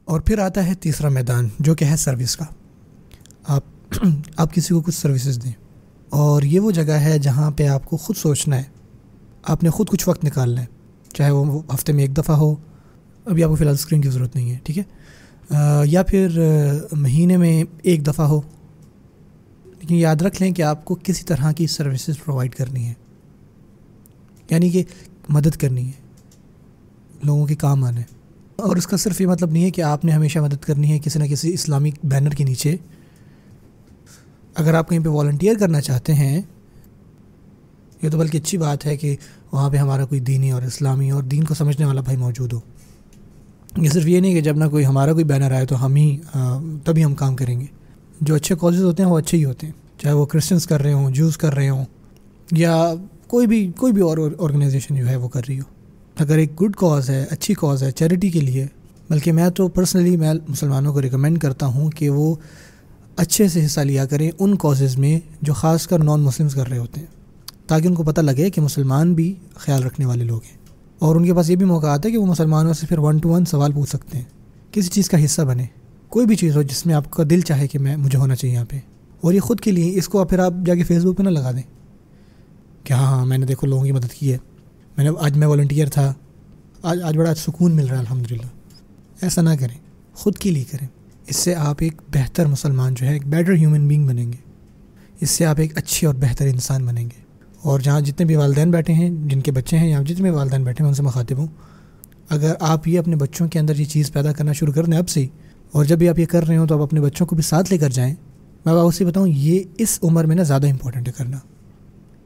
اور پھر آتا ہے تیسرا میدان جو کہ ہے سروس کا. آپ کسی کو کچھ سروسز دیں, اور یہ وہ جگہ ہے جہاں پہ آپ کو خود سوچنا ہے, آپ نے خود کچھ وقت نکالنا ہے, چاہے وہ ہفتے میں 1 دفعہ ہو, ابھی آپ کو فی الحال اسکرین کی ضرورت نہیں ہے, ٹھیک ہے, یا پھر مہینے میں 1 دفعہ ہو, لیکن یاد رکھ لیں کہ آپ کو کسی طرح کی سروسز پرووائڈ کرنی ہے, یعنی کہ مدد کرنی ہے, لوگوں کے کام آنے. اور اس کا صرف یہ مطلب نہیں ہے کہ آپ نے ہمیشہ مدد کرنی ہے کسی نہ کسی اسلامک بینر کے نیچے. اگر آپ کہیں پہ والنٹیئر کرنا چاہتے ہیں, یہ تو بلکہ اچھی بات ہے کہ وہاں پہ ہمارا کوئی دینی اور اسلامی اور دین کو سمجھنے والا بھائی موجود ہو. یہ صرف یہ نہیں کہ جب نہ کوئی ہمارا کوئی بینر آئے تو ہم ہی تبھی ہم کام کریں گے. جو اچھے کالجز ہوتے ہیں وہ اچھے ہی ہوتے ہیں, چاہے وہ کرسچنس کر رہے ہوں, جوز کر رہے ہوں, یا کوئی بھی اور آرگنائزیشن جو ہے وہ کر رہی ہو. اگر ایک گڈ کاز ہے, اچھی کاز ہے, چیریٹی کے لیے, بلکہ میں تو پرسنلی میں مسلمانوں کو ریکمینڈ کرتا ہوں کہ وہ اچھے سے حصہ لیا کریں ان کازز میں جو خاص کر نان مسلمز کر رہے ہوتے ہیں, تاکہ ان کو پتہ لگے کہ مسلمان بھی خیال رکھنے والے لوگ ہیں, اور ان کے پاس یہ بھی موقع آتا ہے کہ وہ مسلمانوں سے پھر 1 to 1 سوال پوچھ سکتے ہیں, کسی چیز کا حصہ بنے, کوئی بھی چیز ہو جس میں آپ کا دل چاہے کہ مجھے ہونا چاہیے یہاں پہ. اور یہ خود کے لیے, اس کو پھر آپ جا کے فیس بک پہ نہ لگا دیں کہ ہاں میں نے دیکھو لوگوں کی مدد کی ہے, آج میں والنٹیئر تھا, آج بڑا سکون مل رہا ہے الحمدللہ. ایسا نہ کریں, خود کے لیے کریں. اس سے آپ ایک بہتر مسلمان جو ہے, ایک بیٹر ہیومن بینگ بنیں گے. اس سے آپ ایک اچھے اور بہتر انسان بنیں گے. اور جہاں جتنے بھی والدین بیٹھے ہیں, جن کے بچے ہیں, یا جتنے بھی والدین بیٹھے ہیں میں ان سے مخاطب ہوں, اگر آپ یہ اپنے بچوں کے اندر یہ چیز پیدا کرنا شروع کر دیں اب سے, اور جب بھی آپ یہ کر رہے ہوں تو آپ اپنے بچوں کو بھی ساتھ لے کر جائیں. میں آپ سے بتاؤں, یہ اس عمر میں نا زیادہ امپورٹنٹ ہے کرنا.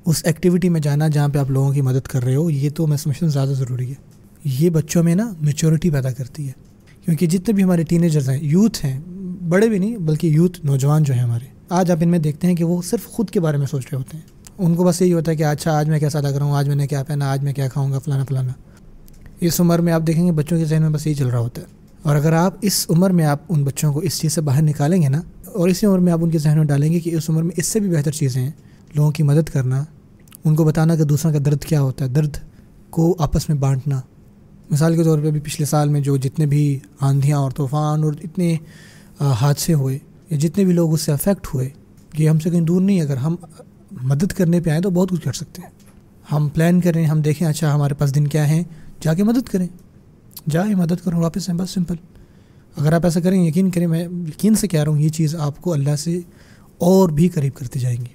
اس ایکٹیویٹی میں جانا جہاں پہ آپ لوگوں کی مدد کر رہے ہو, یہ تو میں سمجھتا ہوں زیادہ ضروری ہے. یہ بچوں میں نا میچورٹی پیدا کرتی ہے, کیونکہ جتنے بھی ہمارے ٹین ایجرز ہیں, یوتھ ہیں, بڑے بھی نہیں بلکہ یوتھ, نوجوان جو ہیں ہمارے, آج آپ ان میں دیکھتے ہیں کہ وہ صرف خود کے بارے میں سوچ رہے ہوتے ہیں. ان کو بس یہی ہوتا ہے کہ اچھا آج میں کیسا لگ رہا ہوں, آج میں نے کیا پہنا, آج میں کیا کھاؤں گا, فلانا فلانا. اس عمر میں آپ دیکھیں گے بچوں کے ذہن میں بس یہی چل رہا ہوتا ہے. اور اگر آپ اس عمر میں آپ ان بچوں کو اس چیز سے باہر نکالیں گے نا, اور اسی عمر میں آپ ان کے ذہن میں ڈالیں گے کہ اس عمر میں اس سے بھی بہتر چیزیں ہیں, لوگوں کی مدد کرنا, ان کو بتانا کہ دوسروں کا درد کیا ہوتا ہے, درد کو آپس میں بانٹنا. مثال کے طور پہ بھی پچھلے سال میں جو جتنے بھی آندھیاں اور طوفان اور اتنے حادثے ہوئے, یا جتنے بھی لوگ اس سے افیکٹ ہوئے, یہ ہم سے کہیں دور نہیں. اگر ہم مدد کرنے پہ آئیں تو بہت کچھ کر سکتے ہیں. ہم پلان کریں, ہم دیکھیں اچھا ہمارے پاس دن کیا ہیں, جا کے مدد کریں, جائیں مدد کریں, واپس آئیں, بس سمپل. اگر آپ ایسا کریں, یقین کریں, میں یقین سے کہہ رہا ہوں, یہ چیز آپ کو اللہ سے اور بھی قریب کرتی جائیں گی.